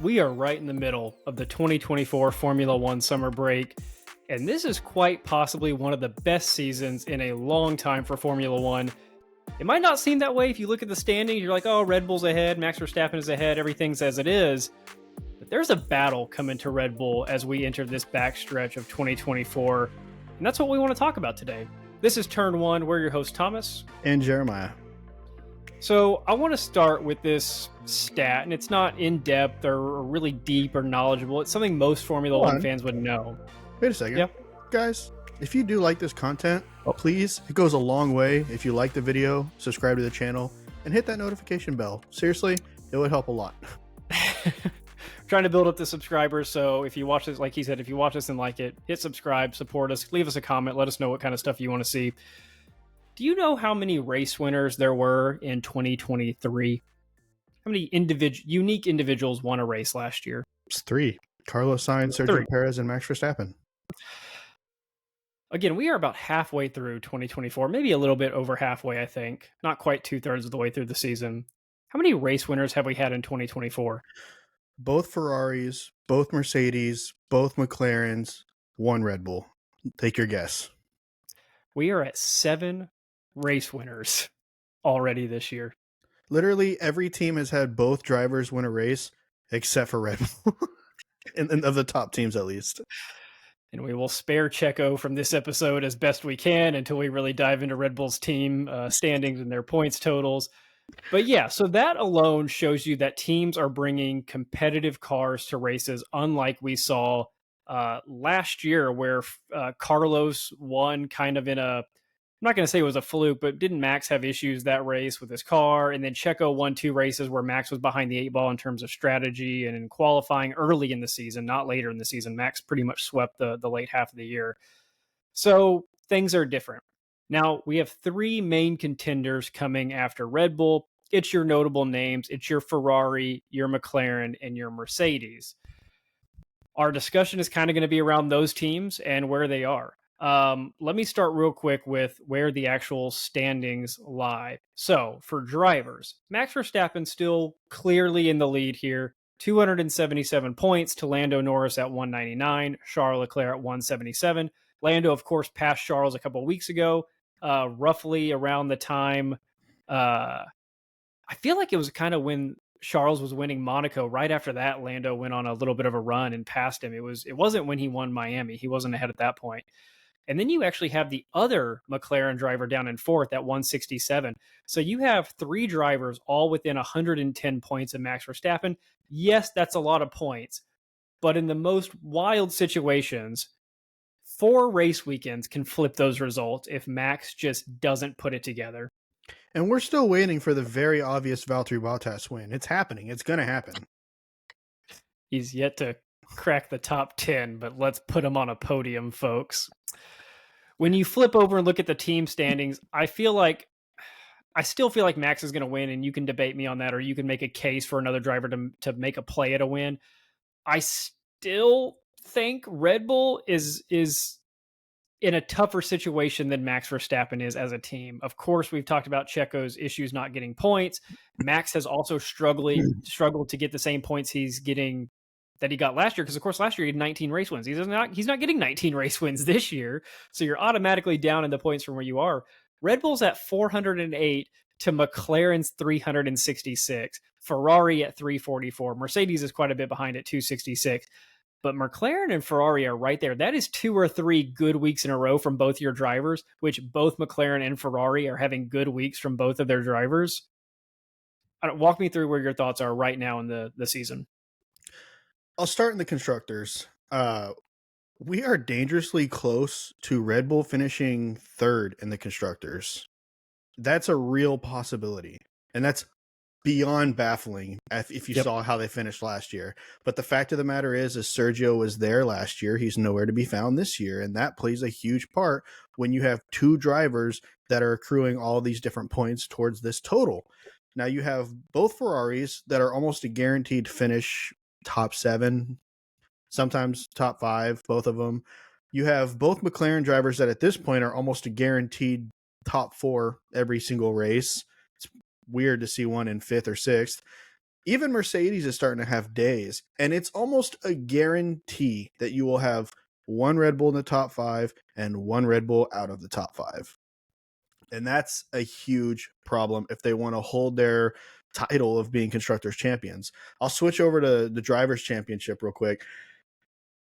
We are right in the middle of the 2024 Formula One summer break, and this is quite possibly one of the best seasons in a long time for Formula One. It might not seem that way if you look at the standings. You're like, oh, Red Bull's ahead, Max Verstappen is ahead, everything's as it is. But there's a battle coming to Red Bull as we enter this backstretch of 2024, and that's what we want to talk about today. This is Turn One. We're your host, Thomas. And Jeremiah. So I want to start with this stat, and it's not in depth or really deep or knowledgeable. It's something most Formula One fans would know. Wait a second. Yeah. Guys, if you do like this content, please, it goes a long way. If you like the video, subscribe to the channel and hit that notification bell. Seriously, it would help a lot. Trying to build up the subscribers. So if you watch this, like he said, if you watch this and like it, hit subscribe, support us, leave us a comment, let us know what kind of stuff you want to see. Do you know how many race winners there were in 2023? How many unique individuals won a race last year? It's 3. Carlos Sainz, Sergio Perez, and Max Verstappen. Again, we are about halfway through 2024, maybe a little bit over halfway, I think. Not quite 2/3 of the way through the season. How many race winners have we had in 2024? Both Ferraris, both Mercedes, both McLarens, 1 Red Bull. Take your guess. We are at 7 race winners already this year. Literally every team has had both drivers win a race except for Red Bull. and of the top teams, at least. And we will spare Checo from this episode as best we can until we really dive into Red Bull's team standings and their points totals. But yeah, so that alone shows you that teams are bringing competitive cars to races, unlike we saw last year, where Carlos won kind of in a, I'm not going to say it was a fluke, but didn't Max have issues that race with his car? And then Checo won 2 races where Max was behind the 8 ball in terms of strategy and in qualifying early in the season, not later in the season. Max pretty much swept the late half of the year. So things are different. Now, we have 3 main contenders coming after Red Bull. It's your notable names. It's your Ferrari, your McLaren, and your Mercedes. Our discussion is kind of going to be around those teams and where they are. Let me start real quick with where the actual standings lie. So, for drivers, Max Verstappen still clearly in the lead here. 277 points to Lando Norris at 199, Charles Leclerc at 177. Lando, of course, passed Charles a couple of weeks ago, roughly around the time. I feel like it was kind of when Charles was winning Monaco. Right after that, Lando went on a little bit of a run and passed him. It wasn't when he won Miami. He wasn't ahead at that point. And then you actually have the other McLaren driver down in 4th at 167. So you have 3 drivers all within 110 points of Max Verstappen. Yes, that's a lot of points. But in the most wild situations, 4 race weekends can flip those results if Max just doesn't put it together. And we're still waiting for the very obvious Valtteri Bottas win. It's happening. It's going to happen. He's yet to crack the top 10, but let's put him on a podium, folks. When you flip over and look at the team standings, I still feel like Max is going to win, and you can debate me on that, or you can make a case for another driver to make a play at a win. I still think Red Bull is in a tougher situation than Max Verstappen is as a team. Of course, we've talked about Checo's issues not getting points. Max has also struggled to get the same points he's getting that he got last year, because of course last year he had 19 race wins. He's not getting 19 race wins this year, so you're automatically down in the points from where you are. Red Bull's at 408 to McLaren's 366, Ferrari at 344, Mercedes is quite a bit behind at 266. But McLaren and Ferrari are right there. That is 2 or 3 good weeks in a row from both your drivers, which both McLaren and Ferrari are having good weeks from both of their drivers. Walk me through where your thoughts are right now in the season. I'll start in the constructors. We are dangerously close to Red Bull finishing 3rd in the constructors. That's a real possibility. And that's beyond baffling if you saw how they finished last year. But the fact of the matter is Sergio was there last year. He's nowhere to be found this year. And that plays a huge part when you have 2 drivers that are accruing all these different points towards this total. Now you have both Ferraris that are almost a guaranteed finish top 7, sometimes top 5, both of them. You have both McLaren drivers that at this point are almost a guaranteed top 4 every single race. It's weird to see one in 5th or 6th. Even Mercedes is starting to have days, and it's almost a guarantee that you will have one Red Bull in the top 5 and one Red Bull out of the top 5. And that's a huge problem if they want to hold their title of being constructors champions. I'll switch over to the drivers championship real quick.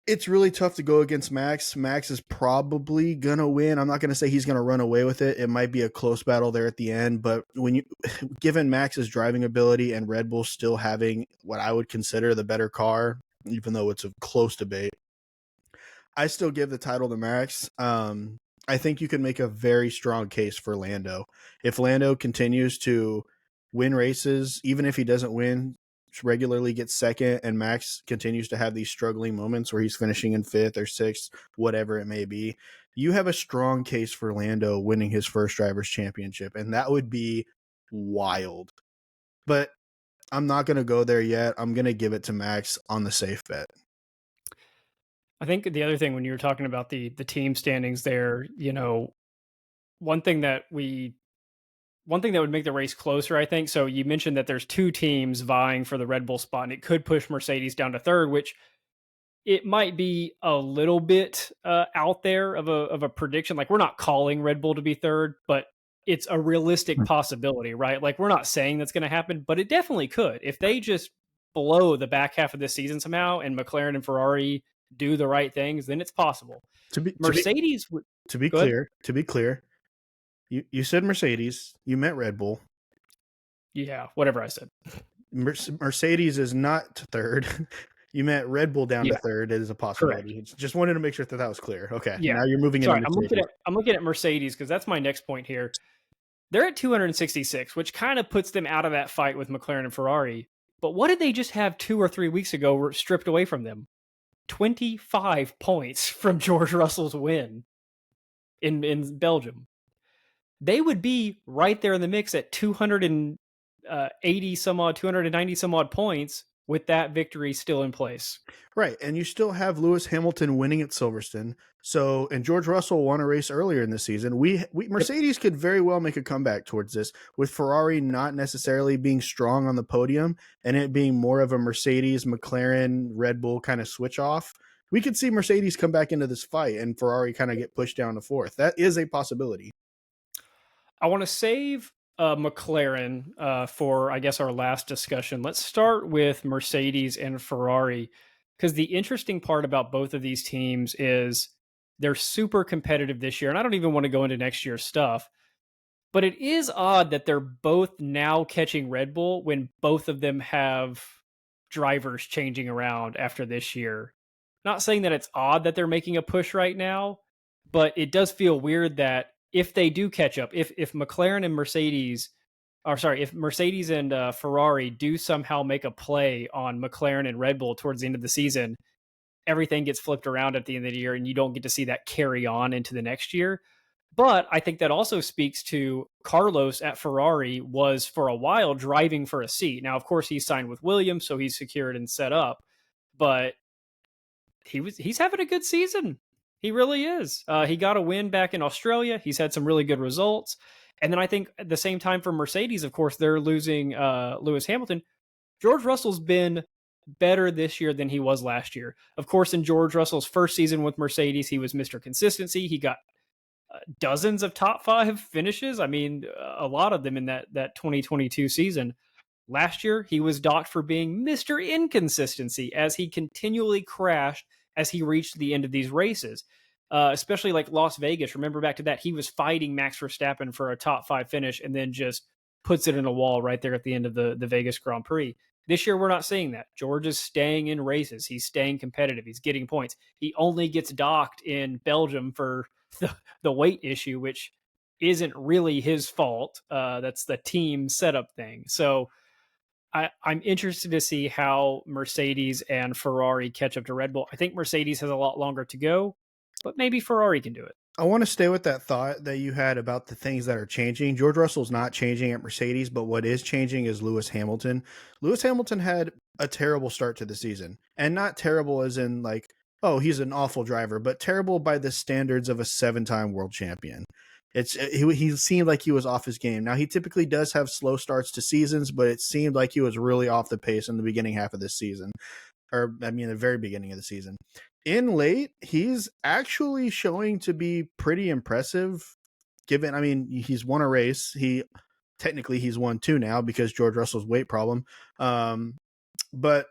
It's really tough to go against Max. Max is probably going to win. I'm not going to say he's going to run away with it. It might be a close battle there at the end, but given Max's driving ability and Red Bull still having what I would consider the better car, even though it's a close debate, I still give the title to Max. I think you can make a very strong case for Lando. If Lando continues to win races, even if he doesn't win, regularly gets second, and Max continues to have these struggling moments where he's finishing in 5th or 6th, whatever it may be, you have a strong case for Lando winning his first drivers championship, and that would be wild. But I'm not going to go there yet. I'm going to give it to Max on the safe bet. I think the other thing when you were talking about the team standings there, one thing that would make the race closer, I think. So you mentioned that there's 2 teams vying for the Red Bull spot, and it could push Mercedes down to 3rd, which it might be a little bit out there of a prediction. Like, we're not calling Red Bull to be 3rd, but it's a realistic possibility, right? Like, we're not saying that's going to happen, but it definitely could. If they just blow the back half of this season somehow and McLaren and Ferrari do the right things, then it's possible. To be clear, you said Mercedes, you meant Red Bull. Yeah, whatever I said. Mercedes is not 3rd. You meant Red Bull down to 3rd is a possibility. Correct. Just wanted to make sure that was clear. Okay. Yeah. Now you're moving into Mercedes. I'm looking at Mercedes because that's my next point here. They're at 266, which kind of puts them out of that fight with McLaren and Ferrari. But what did they just have 2 or 3 weeks ago stripped away from them? 25 points from George Russell's win in Belgium. They would be right there in the mix at 280 some odd, 290 some odd points with that victory still in place. Right. And you still have Lewis Hamilton winning at Silverstone. So, and George Russell won a race earlier in the season. Mercedes could very well make a comeback towards this, with Ferrari not necessarily being strong on the podium and it being more of a Mercedes, McLaren, Red Bull kind of switch off. We could see Mercedes come back into this fight and Ferrari kind of get pushed down to 4th. That is a possibility. I want to save McLaren for, I guess, our last discussion. Let's start with Mercedes and Ferrari, because the interesting part about both of these teams is they're super competitive this year. And I don't even want to go into next year's stuff, but it is odd that they're both now catching Red Bull when both of them have drivers changing around after this year. Not saying that it's odd that they're making a push right now, but it does feel weird that if they do catch up, if McLaren and Mercedes, if Mercedes and Ferrari do somehow make a play on McLaren and Red Bull towards the end of the season, everything gets flipped around at the end of the year and you don't get to see that carry on into the next year. But I think that also speaks to Carlos at Ferrari was for a while driving for a seat. Now, of course, he's signed with Williams, so he's secured and set up, but he's having a good season. He really is. He got a win back in Australia. He's had some really good results. And then I think at the same time for Mercedes, of course, they're losing Lewis Hamilton. George Russell's been better this year than he was last year. Of course, in George Russell's first season with Mercedes, he was Mr. Consistency. He got dozens of top 5 finishes. I mean, a lot of them in that 2022 season. Last year, he was docked for being Mr. Inconsistency as he continually crashed as he reached the end of these races, especially like Las Vegas. Remember back to that, he was fighting Max Verstappen for a top 5 finish and then just puts it in a wall right there at the end of the Vegas Grand Prix. This year, we're not seeing that. George is staying in races. He's staying competitive. He's getting points. He only gets docked in Belgium for the weight issue, which isn't really his fault. That's the team setup thing. So I'm interested to see how Mercedes and Ferrari catch up to Red Bull. I think Mercedes has a lot longer to go, but maybe Ferrari can do it. I want to stay with that thought that you had about the things that are changing. George Russell's not changing at Mercedes, but what is changing is Lewis Hamilton. Lewis Hamilton had a terrible start to the season, and not terrible as in like, oh, he's an awful driver, but terrible by the standards of a 7-time world champion. He seemed like he was off his game. Now he typically does have slow starts to seasons, but it seemed like he was really off the pace in the beginning half of this season, or I mean the very beginning of the season. In late, he's actually showing to be pretty impressive. Given, I mean, he's won a race. He's won two now because George Russell's weight problem. But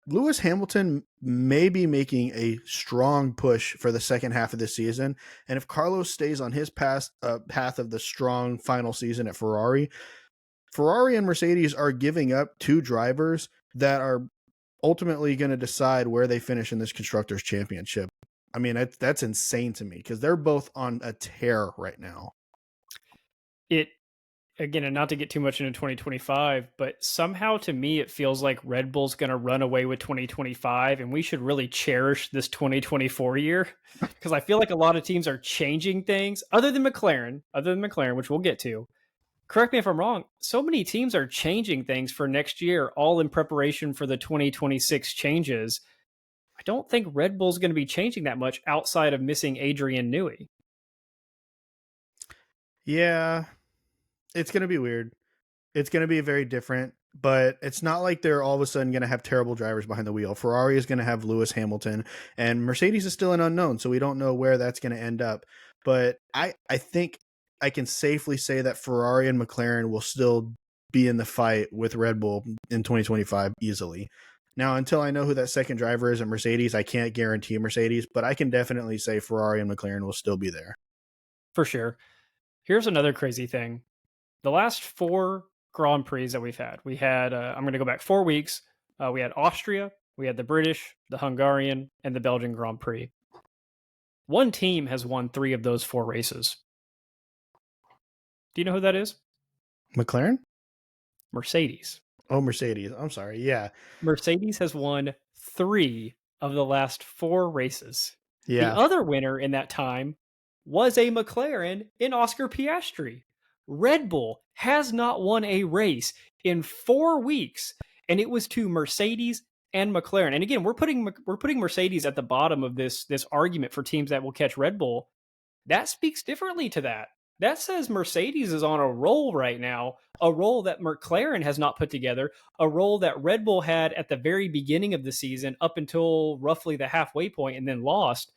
Lewis Hamilton may be making a strong push for the second half of this season. And if Carlos stays on his path of the strong final season at Ferrari and Mercedes are giving up two drivers that are ultimately going to decide where they finish in this Constructors Championship. I mean, that's insane to me because they're both on a tear right now. Again, and not to get too much into 2025, but somehow to me, it feels like Red Bull's going to run away with 2025, and we should really cherish this 2024 year because I feel like a lot of teams are changing things other than McLaren, which we'll get to. Correct me if I'm wrong. So many teams are changing things for next year, all in preparation for the 2026 changes. I don't think Red Bull's going to be changing that much outside of missing Adrian Newey. Yeah, it's going to be weird. It's going to be very different, but it's not like they're all of a sudden going to have terrible drivers behind the wheel. Ferrari is going to have Lewis Hamilton, and Mercedes is still an unknown, so we don't know where that's going to end up. But I think I can safely say that Ferrari and McLaren will still be in the fight with Red Bull in 2025 easily. Now, until I know who that second driver is at Mercedes, I can't guarantee Mercedes, but I can definitely say Ferrari and McLaren will still be there. For sure. Here's another crazy thing. The last 4 Grand Prix that we've had, I'm going to go back 4 weeks. We had Austria, we had the British, the Hungarian, and the Belgian Grand Prix. One team has won 3 of those 4 races. Do you know who that is? McLaren? Mercedes. Oh, Mercedes. I'm sorry. Yeah. Mercedes has won 3 of the last 4 races. Yeah. The other winner in that time was a McLaren in Oscar Piastri. Red Bull has not won a race in 4 weeks, and it was to Mercedes and McLaren. And again, we're putting Mercedes at the bottom of this argument for teams that will catch Red Bull. That speaks differently to that. That says Mercedes is on a roll right now, a roll that McLaren has not put together, a roll that Red Bull had at the very beginning of the season up until roughly the halfway point and then lost.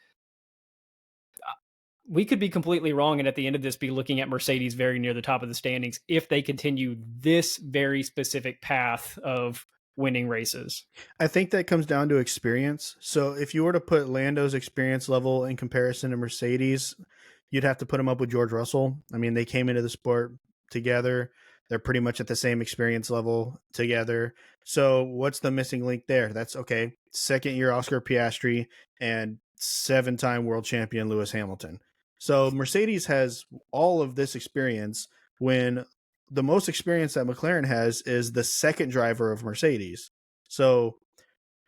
We could be completely wrong and at the end of this be looking at Mercedes very near the top of the standings if they continue this very specific path of winning races. I think that comes down to experience. So if you were to put Lando's experience level in comparison to Mercedes, you'd have to put him up with George Russell. I mean, they came into the sport together. They're pretty much at the same experience level together. So what's the missing link there? That's okay. Second year Oscar Piastri and 7-time world champion Lewis Hamilton. So Mercedes has all of this experience when the most experience that McLaren has is the second driver of Mercedes. So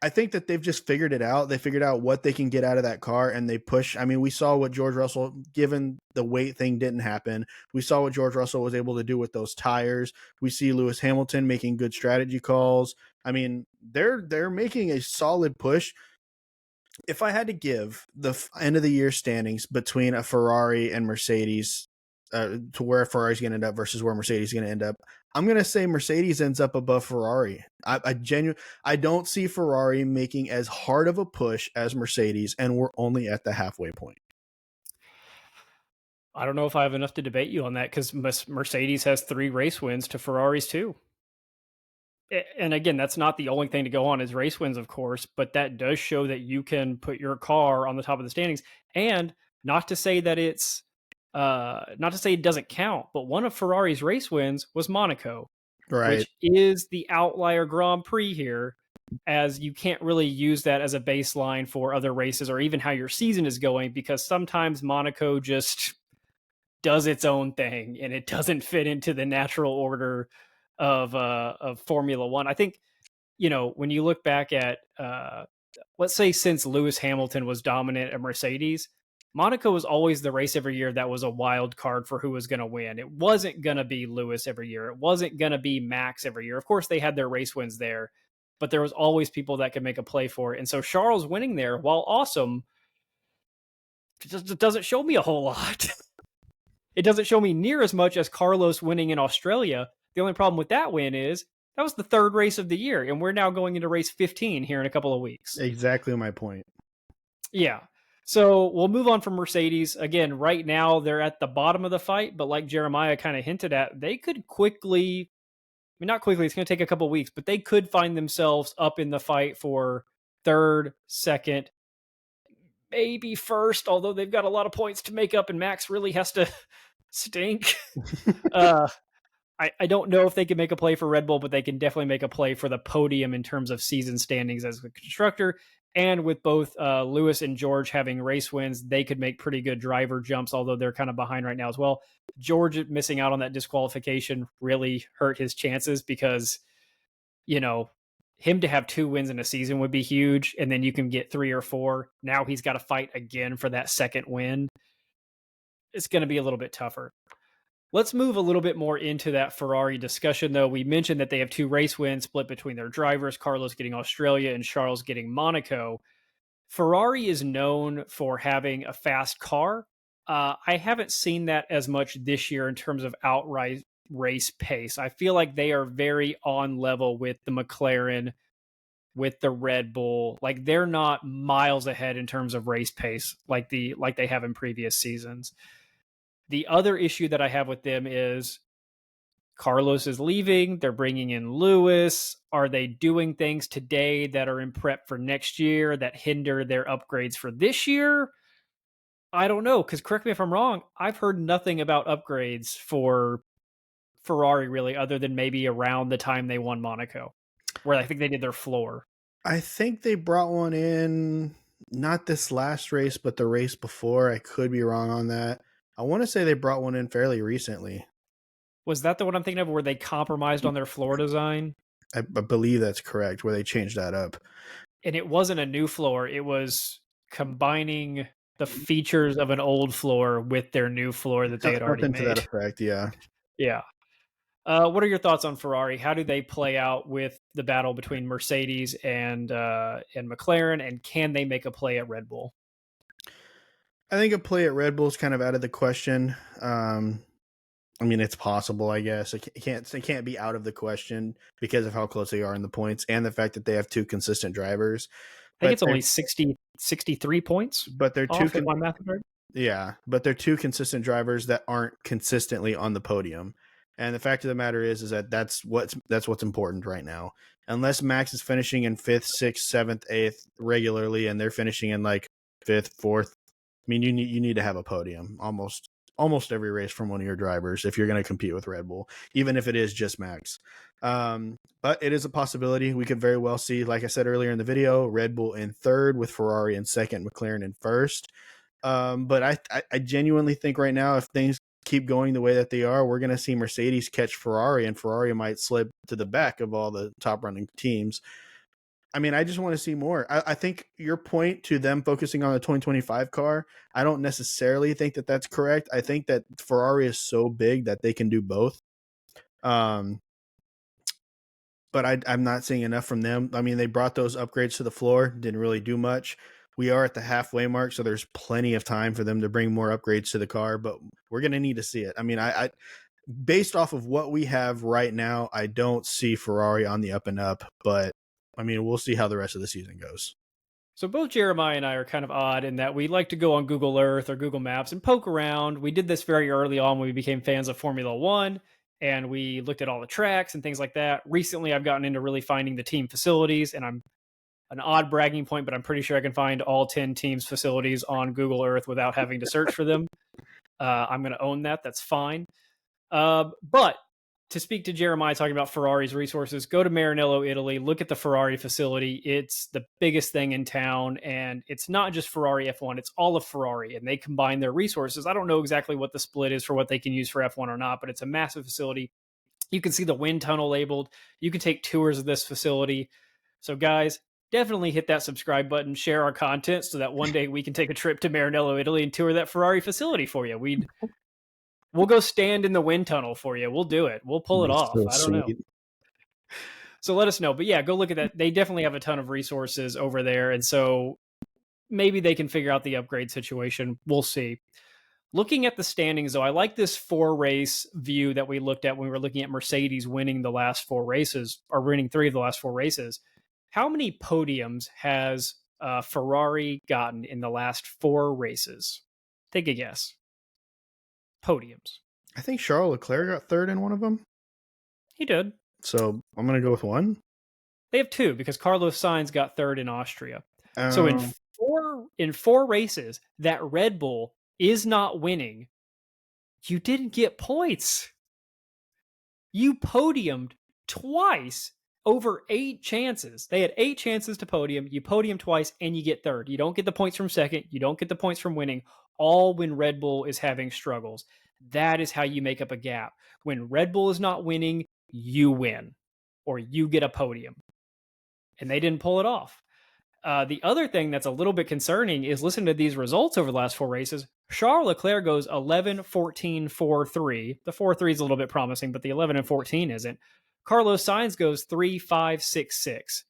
I think that they've just figured it out. They figured out what they can get out of that car and they push. I mean, we saw what George Russell, given the weight thing didn't happen, we saw what George Russell was able to do with those tires. We see Lewis Hamilton making good strategy calls. I mean, they're making a solid push. If I had to give the end of the year standings between a Ferrari and Mercedes, to where Ferrari's going to end up versus where Mercedes is going to end up, I'm going to say Mercedes ends up above Ferrari. I don't see Ferrari making as hard of a push as Mercedes, and we're only at the halfway point. I don't know if I have enough to debate you on that because Mercedes has 3 race wins to Ferrari's 2. And again, that's not the only thing to go on is race wins, of course, but that does show that you can put your car on the top of the standings. And not to say that it's not to say it doesn't count, but one of Ferrari's race wins was Monaco, right? Which is the outlier Grand Prix here, as you can't really use that as a baseline for other races or even how your season is going, because sometimes Monaco just does its own thing and it doesn't fit into the natural order of Formula One. I think, when you look back at, let's say since Lewis Hamilton was dominant at Mercedes, Monaco was always the race every year that was a wild card for who was going to win. It wasn't going to be Lewis every year. It wasn't going to be Max every year. Of course, they had their race wins there, but there was always people that could make a play for it. And so Charles winning there, while awesome, just doesn't show me a whole lot. It doesn't show me near as much as Carlos winning in Australia. The only problem with that win is that was the third race of the year, and we're now going into race 15 here in a couple of weeks. Exactly my point. Yeah. So we'll move on from Mercedes. Again, right now they're at the bottom of the fight, but like Jeremiah kind of hinted at, they could quickly, I mean, not quickly, it's going to take a couple of weeks, but they could find themselves up in the fight for third, second, maybe first, although they've got a lot of points to make up and Max really has to stink. I don't know if they can make a play for Red Bull, but they can definitely make a play for the podium in terms of season standings as a constructor. And with both Lewis and George having race wins, they could make pretty good driver jumps, although they're kind of behind right now as well. George missing out on that disqualification really hurt his chances because, you know, him to have 2 wins in a season would be huge. And then you can get 3 or 4. Now he's got to fight again for that second win. It's going to be a little bit tougher. Let's move a little bit more into that Ferrari discussion, though. We mentioned that they have 2 race wins split between their drivers, Carlos getting Australia and Charles getting Monaco. Ferrari is known for having a fast car. I haven't seen that as much this year in terms of outright race pace. I feel like they are very on level with the McLaren, with the Red Bull. Like they're not miles ahead in terms of race pace like they have in previous seasons. The other issue that I have with them is Carlos is leaving. They're bringing in Lewis. Are they doing things today that are in prep for next year that hinder their upgrades for this year? I don't know, because correct me if I'm wrong, I've heard nothing about upgrades for Ferrari really, other than maybe around the time they won Monaco, where I think they did their floor. I think they brought one in, not this last race, but the race before. I could be wrong on that. I want to say they brought one in fairly recently. Was that the one I'm thinking of where they compromised on their floor design? I believe that's correct, where they changed that up. And it wasn't a new floor. It was combining the features of an old floor with their new floor that they had already made. To that effect, yeah. Yeah. What are your thoughts on Ferrari? How do they play out with the battle between Mercedes and McLaren, and can they make a play at Red Bull? I think a play at Red Bull is kind of out of the question. I mean, it's possible, I guess. It can't be out of the question because of how close they are in the points and the fact that they have 2 consistent drivers. I think it's only 63 points. But they're but they're 2 consistent drivers that aren't consistently on the podium. And the fact of the matter is that that's what's important right now. Unless Max is finishing in 5th, 6th, 7th, 8th regularly, and they're finishing in like 5th, 4th. I mean, you need to have a podium almost every race from one of your drivers if you're going to compete with Red Bull, even if it is just Max. But it is a possibility. We could very well see, like I said earlier in the video, Red Bull in 3rd with Ferrari in 2nd, McLaren in 1st. But I genuinely think right now, if things keep going the way that they are, we're going to see Mercedes catch Ferrari, and Ferrari might slip to the back of all the top running teams. I mean, I just want to see more. I think your point to them focusing on the 2025 car, I don't necessarily think that that's correct. I think that Ferrari is so big that they can do both. But I'm not seeing enough from them. I mean, they brought those upgrades to the floor, didn't really do much. We are at the halfway mark, so there's plenty of time for them to bring more upgrades to the car, but we're going to need to see it. I mean, I based off of what we have right now, I don't see Ferrari on the up and up, but I mean, we'll see how the rest of the season goes. So both Jeremiah and I are kind of odd in that we like to go on Google Earth or Google Maps and poke around. We did this very early on when we became fans of Formula One, and we looked at all the tracks and things like that. Recently, I've gotten into really finding the team facilities, and I'm an odd bragging point, but I'm pretty sure I can find all 10 teams' facilities on Google Earth without having to search for them. I'm going to own that. That's fine. But to speak to Jeremiah talking about Ferrari's resources, go to Maranello, Italy, look at the Ferrari facility. It's the biggest thing in town, and it's not just Ferrari F1, it's all of Ferrari, and they combine their resources. I don't know exactly what the split is for what they can use for F1 or not, but it's a massive facility. You can see the wind tunnel labeled. You can take tours of this facility. So guys, definitely hit that subscribe button, share our content so that one day we can take a trip to Maranello, Italy and tour that Ferrari facility for you. We'll go stand in the wind tunnel for you. We'll do it. We'll pull it off. I don't know. So let us know. But yeah, go look at that. They definitely have a ton of resources over there. And so maybe they can figure out the upgrade situation. We'll see. Looking at the standings, though, I like this 4-race view that we looked at when we were looking at Mercedes winning the last 4 races, or winning 3 of the last 4 races. How many podiums has Ferrari gotten in the last 4 races? Take a guess. Podiums. I think Charles Leclerc got third in one of them. He did. So I'm going to go with 1. They have 2 because Carlos Sainz got third in Austria. So in 4 races that Red Bull is not winning, you didn't get points. You podiumed twice over 8 chances. They had 8 chances to podium. You podium twice and you get third. You don't get the points from second. You don't get the points from winning, all when Red Bull is having struggles. That is how you make up a gap. When Red Bull is not winning, you win or you get a podium. And they didn't pull it off. The other thing that's a little bit concerning is listen to these results over the last 4 races. Charles Leclerc goes 11, 14, 4, 3. The 4, 3 is a little bit promising, but the 11 and 14 isn't. Carlos Sainz goes 3, 5, 6, 6.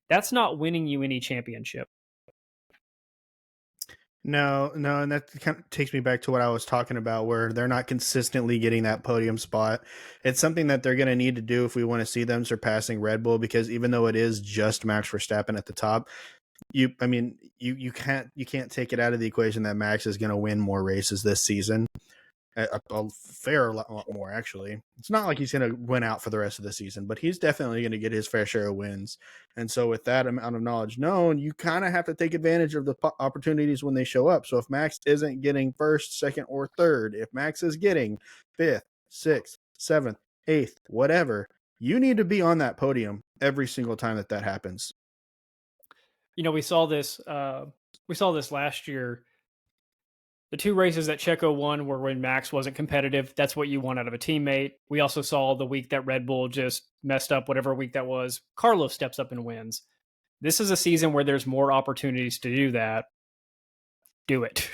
That's not winning you any championship. No, and that kind of takes me back to what I was talking about, where they're not consistently getting that podium spot. It's something that they're going to need to do if we want to see them surpassing Red Bull, because even though it is just Max Verstappen at the top, you can't take it out of the equation that Max is going to win more races this season. A fair lot more, actually. It's not like he's going to win out for the rest of the season, but he's definitely going to get his fair share of wins. And so with that amount of knowledge known, you kind of have to take advantage of the opportunities when they show up. So if Max isn't getting first, second, or third, if Max is getting 5th, 6th, 7th, 8th, whatever, you need to be on that podium every single time that happens. You know, we saw this last year. The 2 races that Checo won were when Max wasn't competitive. That's what you want out of a teammate. We also saw the week that Red Bull just messed up, whatever week that was, Carlos steps up and wins. This is a season where there's more opportunities to do that. Do it.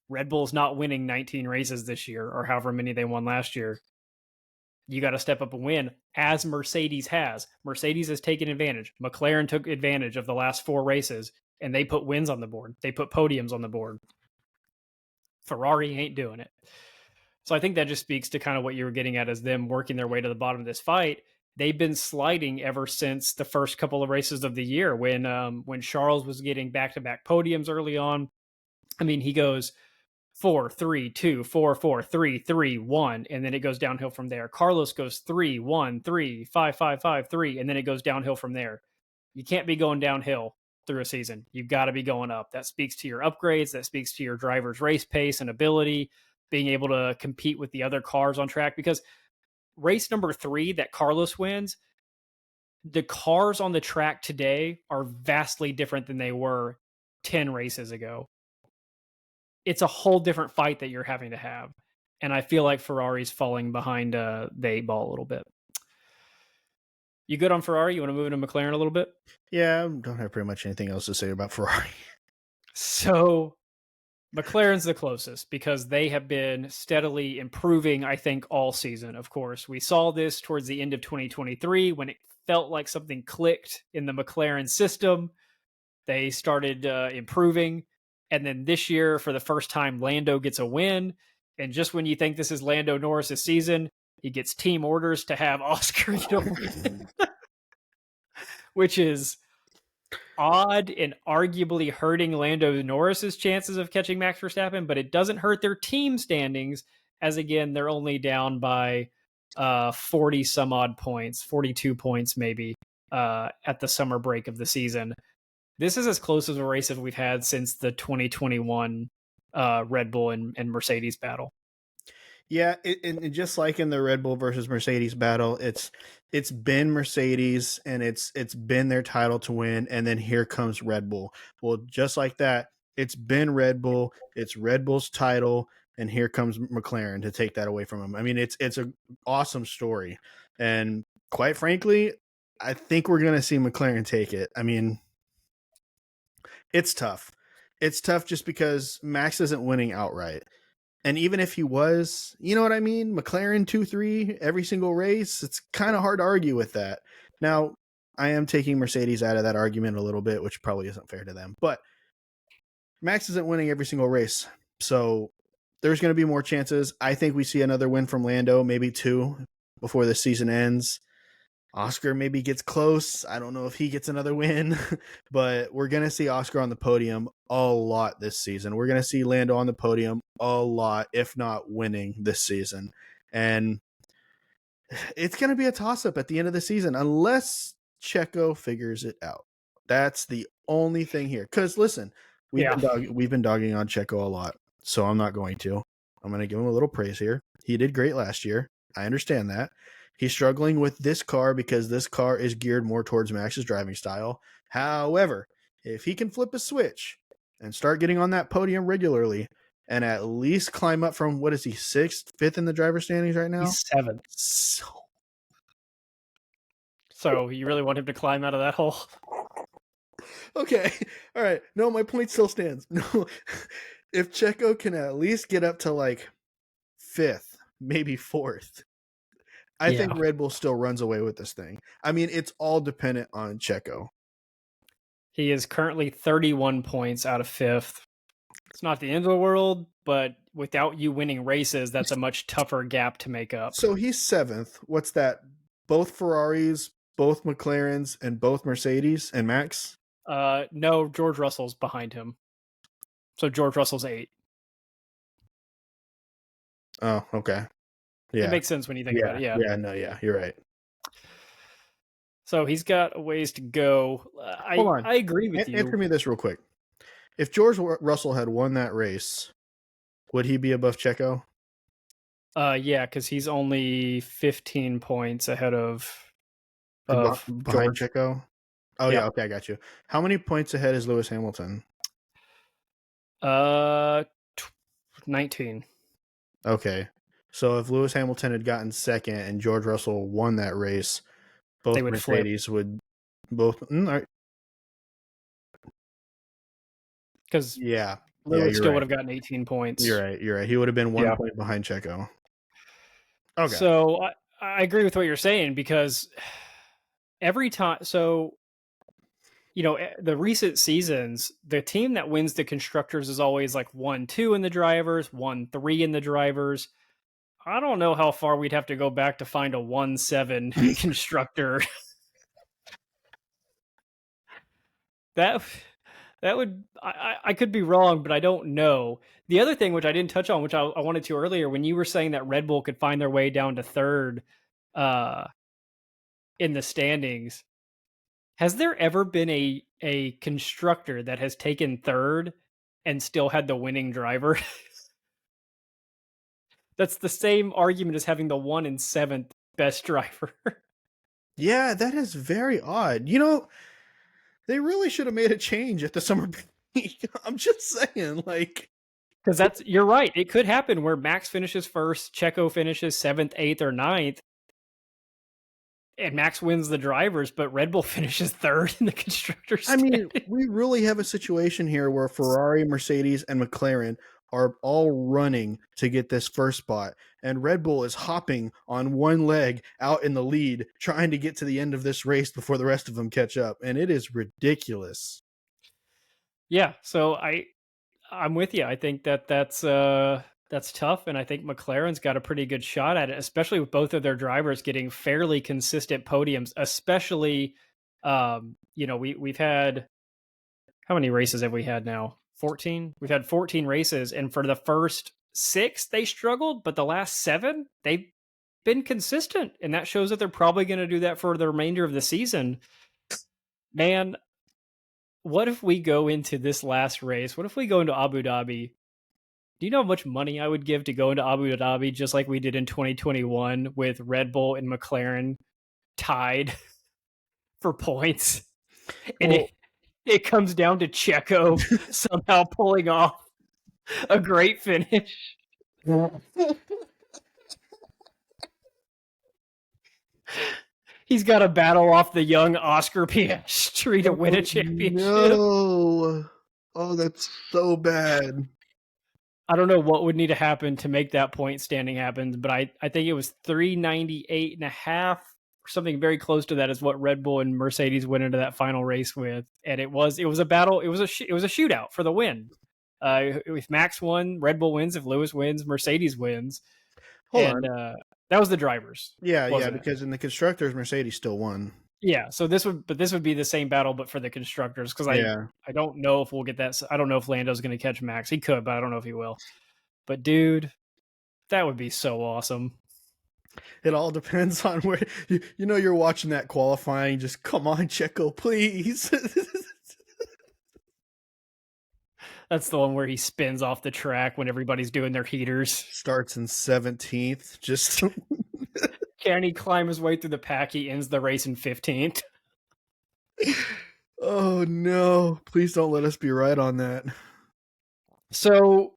Red Bull's not winning 19 races this year, or however many they won last year. You got to step up and win, as Mercedes has. Mercedes has taken advantage. McLaren took advantage of the last 4 races, and they put wins on the board. They put podiums on the board. Ferrari ain't doing it. So I think that just speaks to kind of what you were getting at, as them working their way to the bottom of this fight. They've been sliding ever since the first couple of races of the year when Charles was getting back-to-back podiums early on. I mean, he goes 4, 3, 2, 4, 4, 3, 3, 1, and then it goes downhill from there. Carlos goes 3, 1, 3, 5, 5, 5, 3, and then it goes downhill from there. You can't be going downhill through a season. You've got to be going up. That speaks to your upgrades. That speaks to your driver's race pace and ability, being able to compete with the other cars on track. Because race number 3 that Carlos wins, the cars on the track today are vastly different than they were 10 races ago. It's a whole different fight that you're having to have. And I feel like Ferrari's falling behind the 8-ball a little bit. You good on Ferrari? You want to move into McLaren a little bit? Yeah, I don't have pretty much anything else to say about Ferrari. So McLaren's the closest because they have been steadily improving, I think, all season, of course. We saw this towards the end of 2023 when it felt like something clicked in the McLaren system. They started improving. And then this year, for the first time, Lando gets a win. And just when you think this is Lando Norris's season, he gets team orders to have Oscar get a win, which is odd and arguably hurting Lando Norris's chances of catching Max Verstappen, but it doesn't hurt their team standings, as again, they're only down by 40 some odd points, 42 points maybe, at the summer break of the season. This is as close as a race as we've had since the 2021 Red Bull and Mercedes battle. Yeah, and just like in the Red Bull versus Mercedes battle, it's been Mercedes and it's been their title to win, and then here comes Red Bull. Well, just like that, it's been Red Bull, it's Red Bull's title, and here comes McLaren to take that away from them. I mean, it's an awesome story, and quite frankly, I think we're going to see McLaren take it. I mean, it's tough. It's tough just because Max isn't winning outright. And even if he was, you know what I mean? McLaren 2-3 every single race. It's kind of hard to argue with that. Now, I am taking Mercedes out of that argument a little bit, which probably isn't fair to them. But Max isn't winning every single race. So there's going to be more chances. I think we see another win from Lando, maybe 2 before the season ends. Oscar maybe gets close. I don't know if he gets another win, but we're going to see Oscar on the podium a lot this season. We're going to see Lando on the podium a lot, if not winning this season. And it's going to be a toss-up at the end of the season unless Checo figures it out. That's the only thing here. Because, listen, we've been dogging on Checo a lot, so I'm not going to. I'm going to give him a little praise here. He did great last year. I understand that. He's struggling with this car because this car is geared more towards Max's driving style. However, if he can flip a switch and start getting on that podium regularly and at least climb up from, what is he, 6th, 5th in the driver standings right now? He's 7th. So you really want him to climb out of that hole? Okay. All right. No, my point still stands. No, if Checo can at least get up to like 5th, maybe 4th, I think Red Bull still runs away with this thing. I mean, it's all dependent on Checo. He is currently 31 points out of 5th. It's not the end of the world, but without you winning races, that's a much tougher gap to make up. So he's 7th. What's that? Both Ferraris, both McLarens, and both Mercedes and Max? No, George Russell's behind him. So George Russell's 8. Oh, okay. Yeah. It makes sense when you think about it. Yeah, you're right. So he's got a ways to go. Hold on. I agree with you. Answer me this real quick. If George Russell had won that race, would he be above Checo? Yeah, because he's only 15 points ahead of behind Checo. Oh yeah, okay, I got you. How many points ahead is Lewis Hamilton? 19. Okay. So if Lewis Hamilton had gotten 2nd and George Russell won that race, both Mercedes would both. Because Lewis still would have gotten 18 points. You're right. He would have been 1 point behind Checo. Okay. So I agree with what you're saying because every time, the recent seasons, the team that wins the constructors is always like 1-2 in the drivers, 1-3 in the drivers. I don't know how far we'd have to go back to find a 1-7 constructor. That would, I could be wrong, but I don't know. The other thing, which I didn't touch on, which I wanted to earlier, when you were saying that Red Bull could find their way down to 3rd in the standings, has there ever been a constructor that has taken 3rd and still had the winning driver? That's the same argument as having the 1 and 7th best driver. Yeah, that is very odd. They really should have made a change at the summer break. I'm just saying, because you're right. It could happen where Max finishes 1st, Checo finishes 7th, 8th, or 9th, and Max wins the drivers, but Red Bull finishes 3rd in the constructors. I mean, we really have a situation here where Ferrari, Mercedes, and McLaren are all running to get this 1st spot, and Red Bull is hopping on one leg out in the lead, trying to get to the end of this race before the rest of them catch up, and it is ridiculous. Yeah, so I'm with you. I think that's tough, and I think McLaren's got a pretty good shot at it, especially with both of their drivers getting fairly consistent podiums. Especially, we've had, how many races have we had now? 14. We've had 14 races, and for the first 6, they struggled, but the last 7, they've been consistent, and that shows that they're probably going to do that for the remainder of the season. Man, what if we go into this last race? What if we go into Abu Dhabi? Do you know how much money I would give to go into Abu Dhabi just like we did in 2021 with Red Bull and McLaren tied for points? And it comes down to Checo somehow pulling off a great finish. He's got to battle off the young Oscar Piastri to win a championship. No. Oh, that's so bad. I don't know what would need to happen to make that point standing happen, but I think it was 398.5 or something very close to that is what Red Bull and Mercedes went into that final race with, and it was a battle. It was a shootout for the win. If Max won, Red Bull wins. If Lewis wins, Mercedes wins. Hold And on. that was the drivers. Yeah, wasn't it? because in the constructors, Mercedes still won. Yeah, so this would be the same battle, but for the constructors, because Yeah. I don't know if we'll get that. I don't know if Lando's going to catch Max. He could, but I don't know if he will. But dude, that would be so awesome. It all depends on where you're watching that qualifying. Just come on, Checo, please. That's the one where he spins off the track when everybody's doing their heaters. Starts in 17th. Just Can he climb his way through the pack? He ends the race in 15th. Oh no! Please don't let us be right on that. So,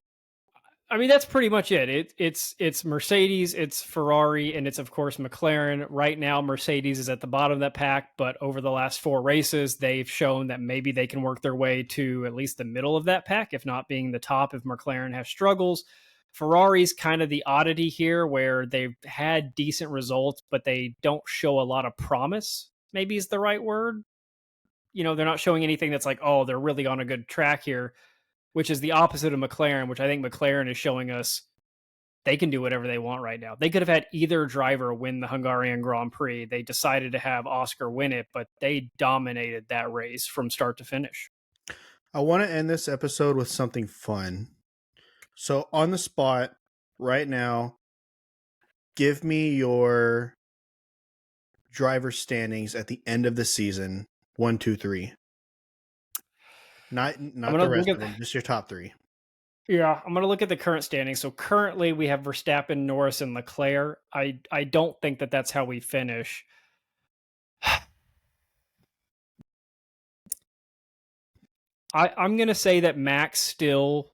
I mean, that's pretty much it. It's Mercedes, it's Ferrari, and it's of course McLaren. Right now, Mercedes is at the bottom of that pack, but over the last 4 races, they've shown that maybe they can work their way to at least the middle of that pack, if not being the top. If McLaren has struggles, Ferrari's kind of the oddity here, where they've had decent results, but they don't show a lot of promise. Maybe is the right word. They're not showing anything that's like, oh, they're really on a good track here, which is the opposite of McLaren, which I think McLaren is showing us they can do whatever they want right now. They could have had either driver win the Hungarian Grand Prix. They decided to have Oscar win it, but they dominated that race from start to finish. I want to end this episode with something fun. So on the spot right now, give me your driver standings at the end of the season. 1, 2, 3. Not the rest of them, just your top 3. Yeah, I'm going to look at the current standings. So currently we have Verstappen, Norris, and Leclerc. I don't think that that's how we finish. I'm going to say that Max still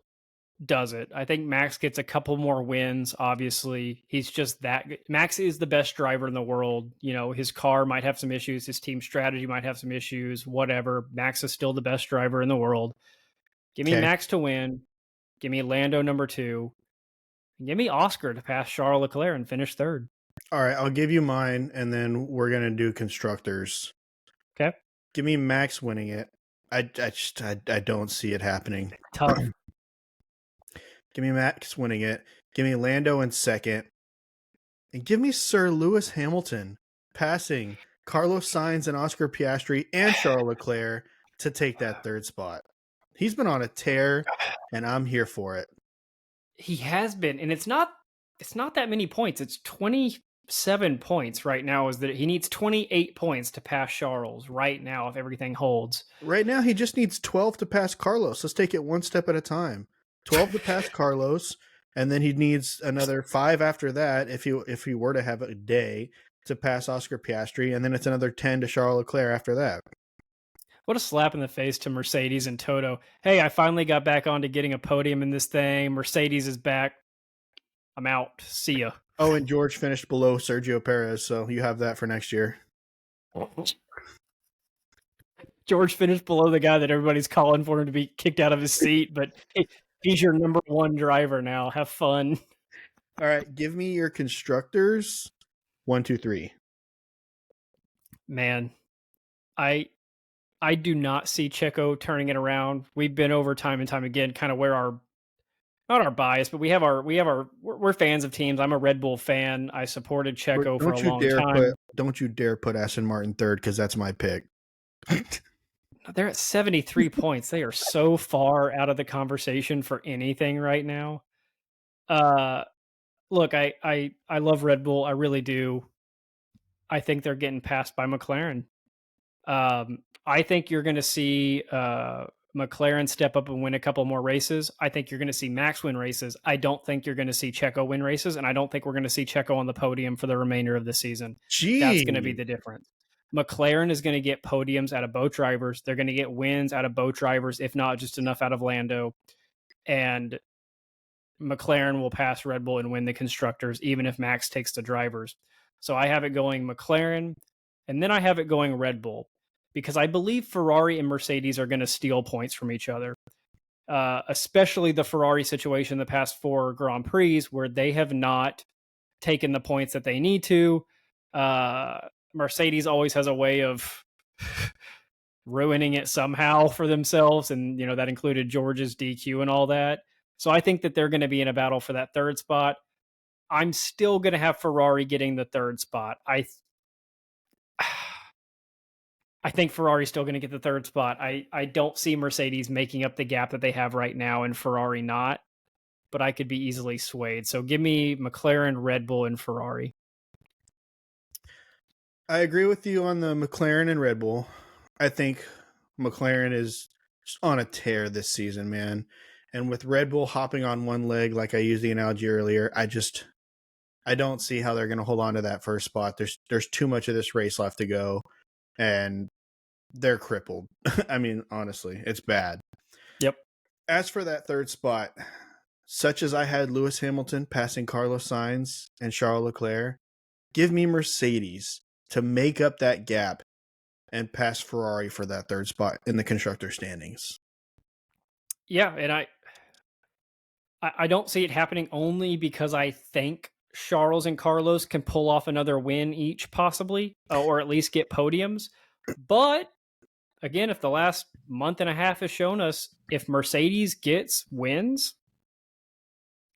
does it. I think Max gets a couple more wins. Obviously, he's just that good. Max is the best driver in the world. His car might have some issues. His team strategy might have some issues, whatever. Max is still the best driver in the world. Give me Max to win. Give me Lando number 2. And give me Oscar to pass Charles Leclerc and finish 3rd. All right, I'll give you mine, and then we're going to do constructors. Okay. Give me Max winning it. I don't see it happening. Tough. Give me Max winning it. Give me Lando in 2nd. And give me Sir Lewis Hamilton passing Carlos Sainz and Oscar Piastri and Charles Leclerc to take that 3rd spot. He's been on a tear, and I'm here for it. He has been, and it's not that many points. It's 27 points right now. Is that he needs 28 points to pass Charles right now if everything holds. Right now, he just needs 12 to pass Carlos. Let's take it one step at a time. 12 to pass Carlos, and then he needs another 5 after that if he were to have a day to pass Oscar Piastri, and then it's another 10 to Charles Leclerc after that. What a slap in the face to Mercedes and Toto. Hey, I finally got back onto getting a podium in this thing. Mercedes is back. I'm out. See ya. Oh, and George finished below Sergio Perez, so you have that for next year. George finished below the guy that everybody's calling for him to be kicked out of his seat, but he's your number 1 driver now. Have fun. All right, give me your constructors. 1, 2, 3. Man, I do not see Checo turning it around. We've been over time and time again, kind of where not our bias, but we're fans of teams. I'm a Red Bull fan. I supported Checo for a long time. Don't you dare put Aston Martin 3rd, because that's my pick. They're at 73 points. They are so far out of the conversation for anything right now. Look, I love Red Bull. I really do. I think they're getting passed by McLaren. I think you're going to see McLaren step up and win a couple more races. I think you're going to see Max win races. I don't think you're going to see Checo win races, and I don't think we're going to see Checo on the podium for the remainder of the season. Gee. That's going to be the difference. McLaren is going to get podiums out of both drivers. They're going to get wins out of both drivers, if not just enough out of Lando. And McLaren will pass Red Bull and win the constructors, even if Max takes the drivers. So I have it going McLaren, and then I have it going Red Bull, because I believe Ferrari and Mercedes are going to steal points from each other, especially the Ferrari situation the past 4 Grand Prix, where they have not taken the points that they need to. Mercedes always has a way of ruining it somehow for themselves. And, that included George's DQ and all that. So I think that they're going to be in a battle for that third spot. I'm still going to have Ferrari getting the third spot. I think Ferrari's still going to get the third spot. I don't see Mercedes making up the gap that they have right now and Ferrari not, but I could be easily swayed. So give me McLaren, Red Bull, and Ferrari. I agree with you on the McLaren and Red Bull. I think McLaren is just on a tear this season, man. And with Red Bull hopping on one leg, like I used the analogy earlier, I don't see how they're going to hold on to that first spot. There's too much of this race left to go, and they're crippled. I mean, honestly, it's bad. Yep. As for that third spot, such as I had Lewis Hamilton passing Carlos Sainz and Charles Leclerc, give me Mercedes to make up that gap and pass Ferrari for that third spot in the constructor standings. Yeah, and I don't see it happening only because I think Charles and Carlos can pull off another win each, possibly, or at least get podiums. But again, if the last month and a half has shown us, if Mercedes gets wins,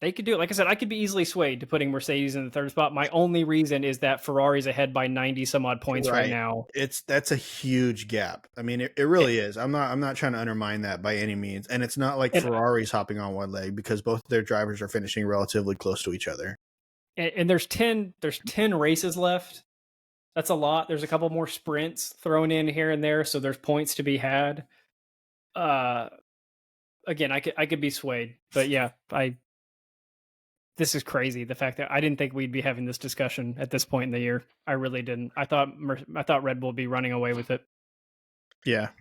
they could do it. Like I said, I could be easily swayed to putting Mercedes in the third spot. My only reason is that Ferrari's ahead by 90 some odd points right now. That's a huge gap. I mean, it really is. I'm not trying to undermine that by any means. And it's not like Ferrari's hopping on one leg because both of their drivers are finishing relatively close to each other. And there's 10 races left. That's a lot. There's a couple more sprints thrown in here and there, so there's points to be had. Again, I could be swayed, but yeah, this is crazy. The fact that I didn't think we'd be having this discussion at this point in the year. I really didn't. I thought Red Bull would be running away with it. Yeah.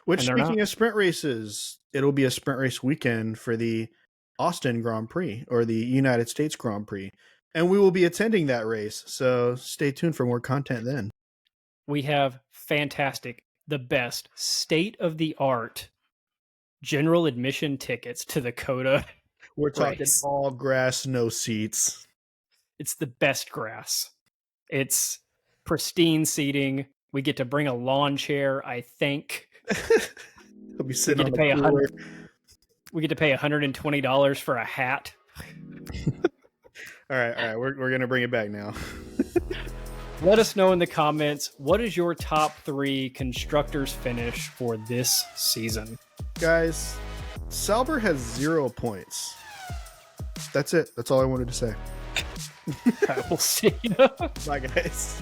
Which, speaking of sprint races, it'll be a sprint race weekend for the Austin Grand Prix or the United States Grand Prix. And we will be attending that race. So stay tuned for more content then. We have fantastic, the best, state-of-the-art general admission tickets to the COTA. We're talking all grass, no seats. It's the best grass. It's pristine seating. We get to bring a lawn chair, I think. I'll be sitting on the floor. We get to pay $120 for a hat. All right. We're going to bring it back now. Let us know in the comments, what is your top 3 constructors finish for this season? Guys, Sauber has 0 points. That's it. That's all I wanted to say. We'll see you. Bye, guys.